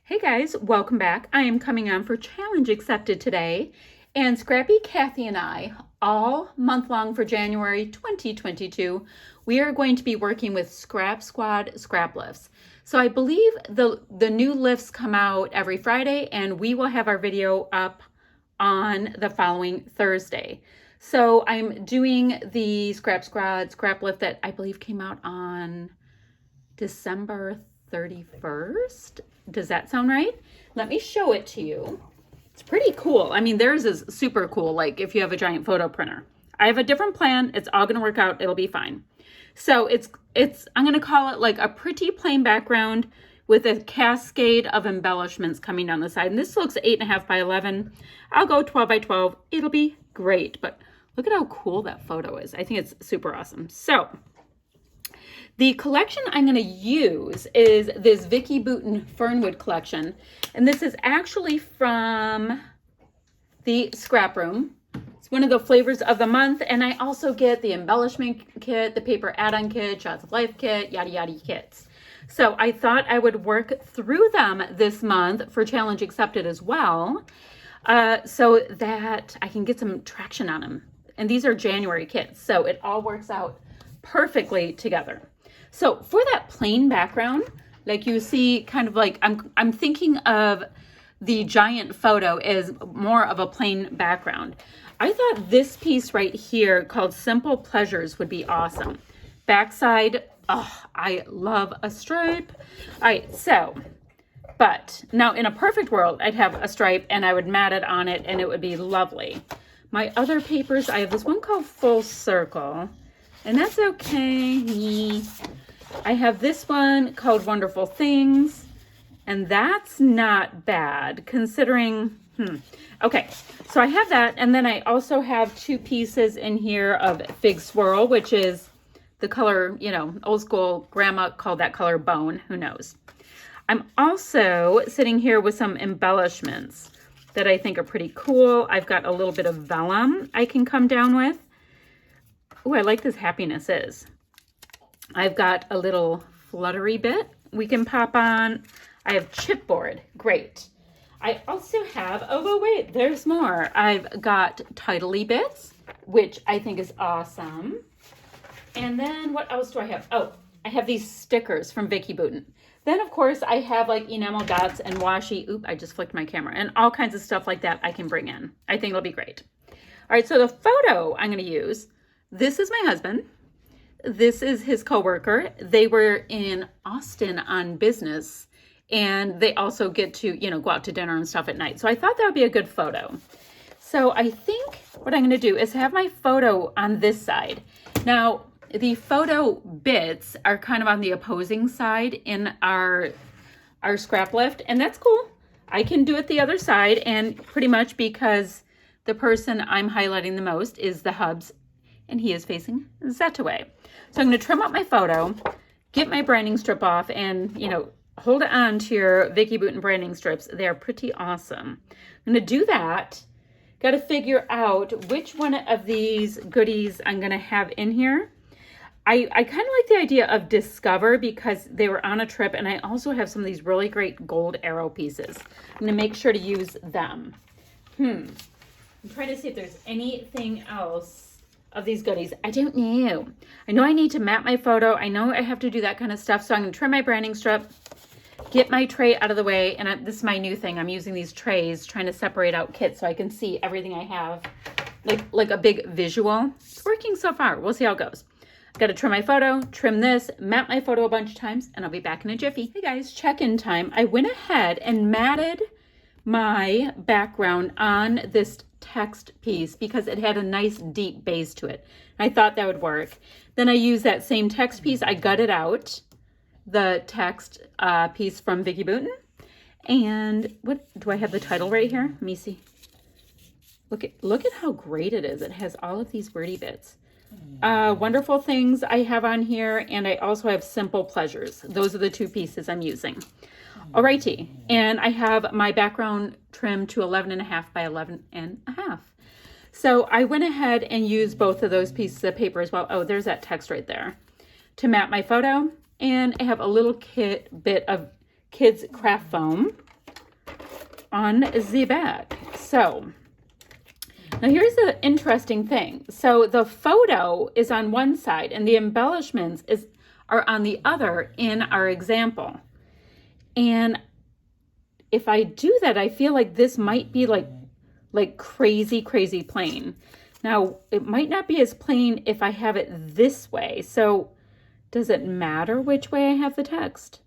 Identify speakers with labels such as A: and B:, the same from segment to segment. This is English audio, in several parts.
A: Hey guys, welcome back. I am coming on for challenge accepted today, and Scrappy, Kathy, and I, all month long for January 2022, we are going to be working with Scrap Squad Scraplifts. So I believe the new lifts come out every Friday, and we will have our video up on the following Thursday. So I'm doing the Scrap Squad Scraplift that I believe came out on December 31st. Does that sound right? Let me show it to you. It's pretty cool. I mean, theirs is super cool, like if you have a giant photo printer. I have a different plan. It's all going to work out. It'll be fine. So I'm going to call it like a pretty plain background with a cascade of embellishments coming down the side. And this looks 8.5 by 11. I'll go 12 by 12. It'll be great. But look at how cool that photo is. I think it's super awesome. So the collection I'm going to use is this Vicky Boutin Fernwood collection. And this is actually from the ScrapRoom. It's one of the flavors of the month. And I also get the embellishment kit, the paper add-on kit, Shots of Life kit, yada yada kits. So I thought I would work through them this month for challenge accepted as well, so that I can get some traction on them. And these are January kits, so it all works out perfectly together. So for that plain background, like you see, kind of like I'm thinking of the giant photo as more of a plain background. I thought this piece right here called Simple Pleasures would be awesome. Backside, oh, I love a stripe. All right, so, but now in a perfect world, I'd have a stripe and I would mat it on it and it would be lovely. My other papers, I have this one called Full Circle, and that's okay. I have this one called Wonderful Things, and that's not bad considering, Okay, so I have that, and then I also have two pieces in here of Fig Swirl, which is the color, old school, grandma called that color bone, who knows. I'm also sitting here with some embellishments that I think are pretty cool. I've got a little bit of vellum I can come down with. Oh, I like this Happiness Is. I've got a little fluttery bit we can pop on. I have chipboard, great. I also have, oh wait, there's more. I've got titly bits, which I think is awesome. And then what else do I have? Oh, I have these stickers from Vicky Boutin. Then of course I have like enamel dots and washi. Oop, I just flicked my camera. And all kinds of stuff like that I can bring in. I think it'll be great. All right, so the photo I'm going to use, this is my husband. This is his coworker. They were in Austin on business, and they also get to, go out to dinner and stuff at night. So I thought that would be a good photo. So I think what I'm going to do is have my photo on this side. Now, the photo bits are kind of on the opposing side in our scrap lift, and that's cool. I can do it the other side, and pretty much because the person I'm highlighting the most is the hubs, and he is facing that way. So I'm going to trim up my photo, get my branding strip off, and, hold on to your Vicky Boutin branding strips. They're pretty awesome. I'm going to do that. Got to figure out which one of these goodies I'm going to have in here. I kind of like the idea of Discover because they were on a trip, and I also have some of these really great gold arrow pieces. I'm going to make sure to use them. I'm trying to see if there's anything else of these goodies. I don't know. I know I need to map my photo. I know I have to do that kind of stuff. So I'm going to trim my branding strip, get my tray out of the way. And this is my new thing. I'm using these trays, trying to separate out kits so I can see everything I have, like a big visual. It's working so far. We'll see how it goes. Got to trim my photo, trim this, map my photo a bunch of times, and I'll be back in a jiffy. Hey guys, check-in time. I went ahead and matted my background on this text piece because it had a nice deep base to it. I thought that would work. Then I used that same text piece. I gutted out the text piece from Vicky Boutin. And what do I have the title right here? Let me see. Look at how great it is. It has all of these wordy bits. Wonderful Things I have on here, and I also have Simple Pleasures. Those are the two pieces I'm using. Alrighty, and I have my background trimmed to 11.5 by 11.5. So I went ahead and used both of those pieces of paper as well. Oh, there's that text right there to map my photo. And I have a little bit of kids craft foam on the back. So now here's the interesting thing. So the photo is on one side and the embellishments are on the other in our example. And if I do that, I feel like this might be like crazy plain. Now, it might not be as plain if I have it this way. So does it matter which way I have the text?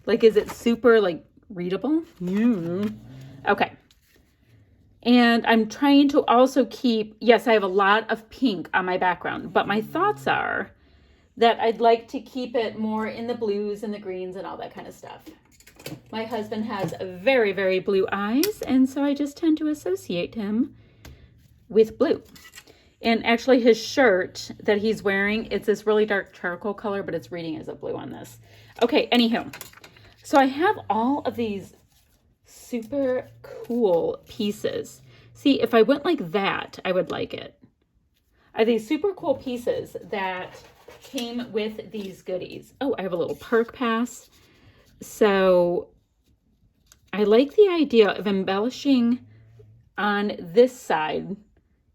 A: Like, is it super like readable? Okay. And I'm trying to also keep, yes, I have a lot of pink on my background, but my thoughts are that I'd like to keep it more in the blues and the greens and all that kind of stuff. My husband has very blue eyes, and so I just tend to associate him with blue. And actually his shirt that he's wearing, it's this really dark charcoal color, but it's reading as a blue on this. Okay, anywho. So I have all of these super cool pieces. See, if I went like that, I would like it. I have these super cool pieces that came with these goodies. Oh, I have a little park pass. So I like the idea of embellishing on this side,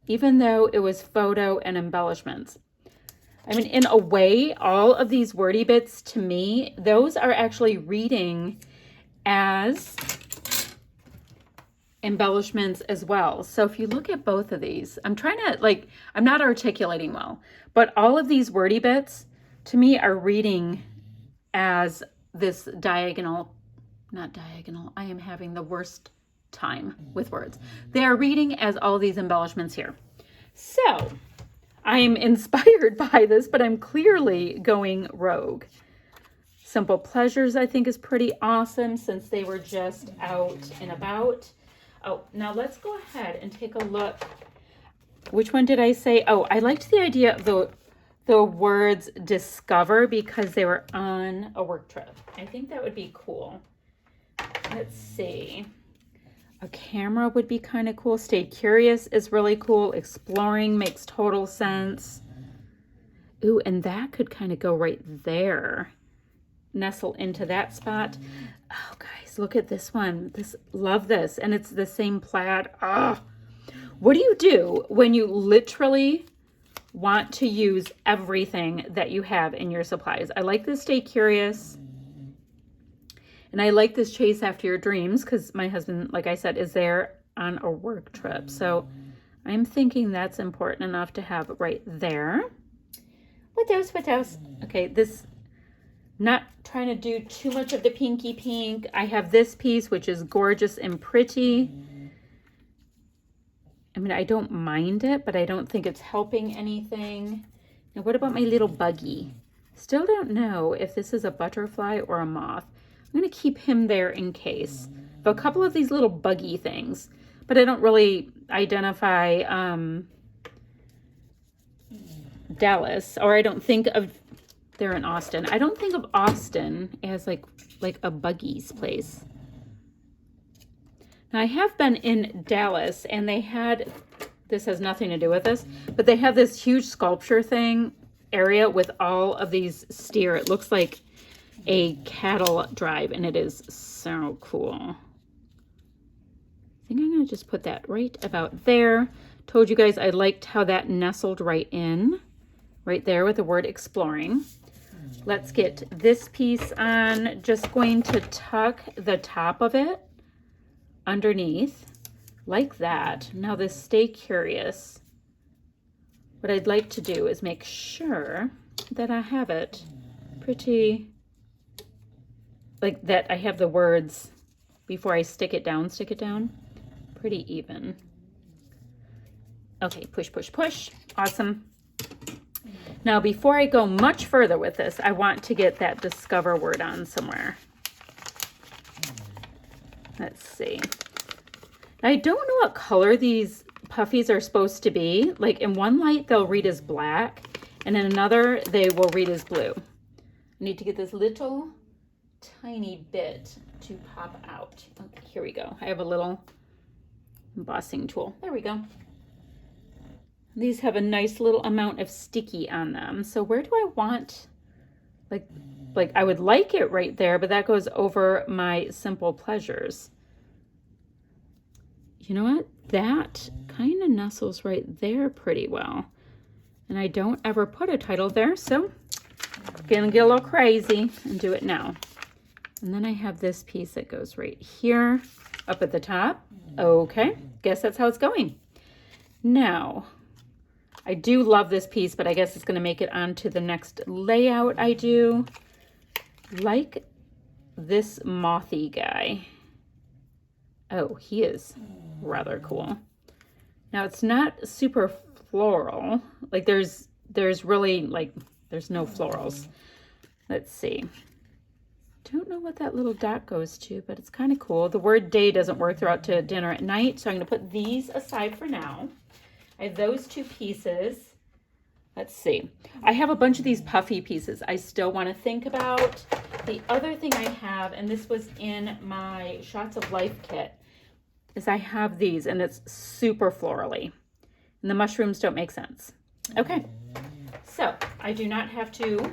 A: even though it was photo and embellishments. I mean, in a way, all of these wordy bits to me, those are actually reading as embellishments as well. So if you look at both of these, I'm trying to I'm not articulating well, but all of these wordy bits to me are reading as this diagonal, not diagonal. I am having the worst time with words. They are reading as all these embellishments here. So I'm inspired by this, but I'm clearly going rogue. Simple Pleasures, I think, is pretty awesome since they were just out and about. Oh, now let's go ahead and take a look. Which one did I say? Oh, I liked the idea of the words discover because they were on a work trip. I think that would be cool. Let's see. A camera would be kind of cool. Stay curious is really cool. Exploring makes total sense. Ooh, and that could kind of go right there. Nestle into that spot. Oh, guys, look at this one. Love this. And it's the same plaid. Oh, what do you do when you literally want to use everything that you have in your supplies? I like this Stay Curious. And I like this Chase After Your Dreams because my husband, like I said, is there on a work trip. So I'm thinking that's important enough to have right there. What else? Okay, this, not trying to do too much of the pinky pink. I have this piece, which is gorgeous and pretty. I mean, I don't mind it, but I don't think it's helping anything. Now, what about my little buggy? Still don't know if this is a butterfly or a moth. I'm going to keep him there in case. But a couple of these little buggy things, but I don't really identify Dallas, or I don't think of, they're in Austin. I don't think of Austin as like a buggy's place. Now, I have been in Dallas, and they had, this has nothing to do with this, but they have this huge sculpture thing area with all of these steer. It looks like a cattle drive, and it is so cool. I think I'm going to just put that right about there. Told you guys I liked how that nestled right in, right there with the word exploring. Let's get this piece on. Just going to tuck the top of it underneath like that. Now this Stay Curious, what I'd like to do is make sure that I have it pretty, like that I have the words before I stick it down, pretty even. Okay, push, push, push. Awesome. Now, before I go much further with this, I want to get that discover word on somewhere. Let's see. I don't know what color these puffies are supposed to be. Like in one light, they'll read as black, and in another, they will read as blue. I need to get this little tiny bit to pop out. Okay, here we go. I have a little embossing tool. There we go. These have a nice little amount of sticky on them. So where do I want, like I would like it right there, but that goes over my Simple Pleasures. you know what? That kind of nestles right there pretty well. And I don't ever put a title there, so I'm gonna get a little crazy and do it now. And then I have this piece that goes right here, up at the top. Okay, guess that's how it's going. Now, I do love this piece, but I guess it's gonna make it onto the next layout I do. Like this mothy guy. Oh, he is rather cool. Now it's not super floral. Like there's really like, there's no florals. Let's see. Don't know what that little dot goes to, but it's kind of cool. The word day doesn't work throughout to dinner at night, so I'm gonna put these aside for now. I have those two pieces. Let's see. I have a bunch of these puffy pieces I still want to think about. The other thing I have, and this was in my Shots of Life kit, is I have these, and it's super florally. And the mushrooms don't make sense. Okay, so I do not have to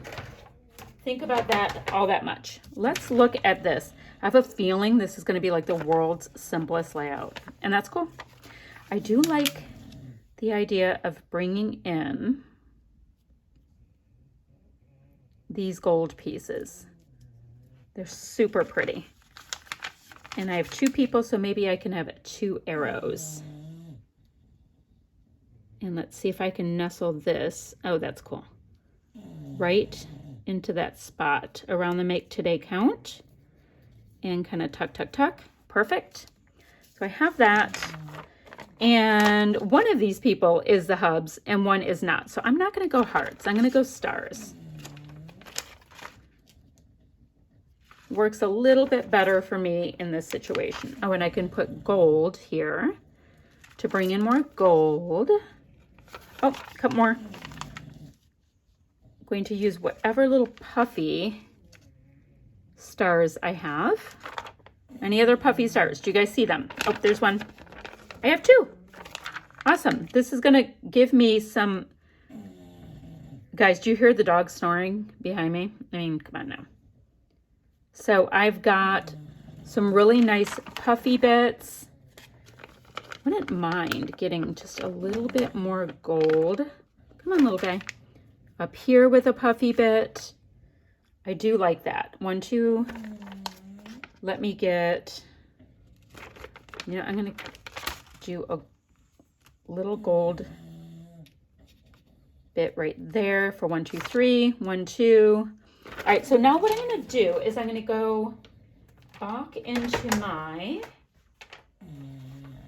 A: think about that all that much. Let's look at this. I have a feeling this is going to be like the world's simplest layout, and that's cool. I do like the idea of bringing in these gold pieces. They're super pretty. And I have two people, so maybe I can have two arrows. And let's see if I can nestle this. Oh, that's cool. Right into that spot around the make today count. And kind of tuck, tuck, tuck. Perfect. So I have that. And one of these people is the hubs and one is not. So I'm not going to go hearts. I'm going to go stars. Works a little bit better for me in this situation. Oh, and I can put gold here to bring in more gold. Oh, a couple more. I'm going to use whatever little puffy stars I have. Any other puffy stars? Do you guys see them? Oh, there's one. I have two. Awesome. This is going to give me some... Guys, do you hear the dog snoring behind me? I mean, come on now. So I've got some really nice puffy bits. Wouldn't mind getting just a little bit more gold. Come on, little guy. Up here with a puffy bit. I do like that. 1, 2. Let me get, you know, I'm going to do a little gold bit right there for 1, 2, 3. 1, 2. All right, so now what I'm going to do is I'm going to go back into my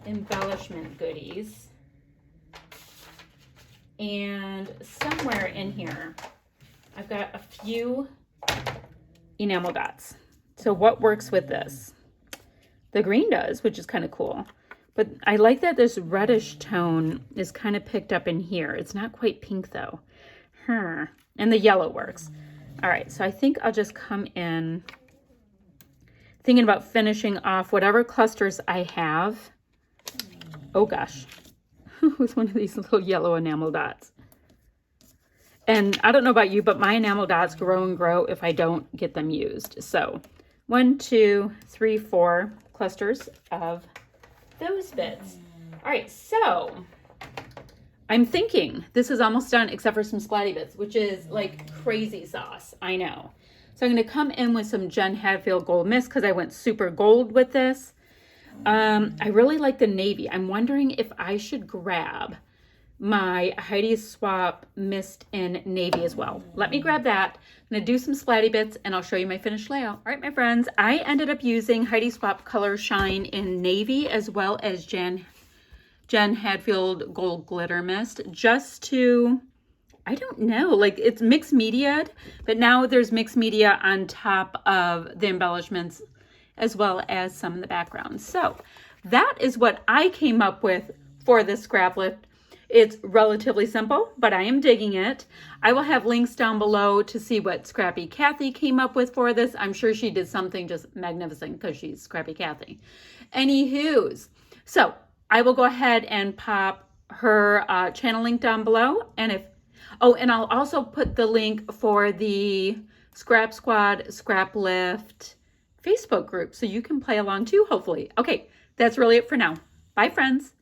A: embellishment goodies. And somewhere in here, I've got a few enamel dots. So what works with this? The green does, which is kind of cool. But I like that this reddish tone is kind of picked up in here. It's not quite pink though. And the yellow works. All right, so I think I'll just come in thinking about finishing off whatever clusters I have. Oh gosh, with one of these little yellow enamel dots. And I don't know about you, but my enamel dots grow and grow if I don't get them used. So 1, 2, 3, 4 clusters of those bits. All right, so I'm thinking this is almost done except for some splatty bits, which is like crazy sauce. I know. So I'm going to come in with some Jen Hadfield Gold Mist because I went super gold with this. I really like the navy. I'm wondering if I should grab my Heidi Swap Mist in navy as well. Let me grab that. I'm going to do some splatty bits and I'll show you my finished layout. All right, my friends, I ended up using Heidi Swap Color Shine in navy as well as Jen Hadfield Gold Glitter Mist just to, I don't know, like it's mixed media, but now there's mixed media on top of the embellishments as well as some in the background. So that is what I came up with for this Scraplift. It's relatively simple, but I am digging it. I will have links down below to see what Scrappy Kathy came up with for this. I'm sure she did something just magnificent because she's Scrappy Kathy. Anywho's, so I will go ahead and pop her channel link down below. And and I'll also put the link for the Scrap Squad, Scraplift Facebook group so you can play along too, hopefully. Okay, that's really it for now. Bye, friends.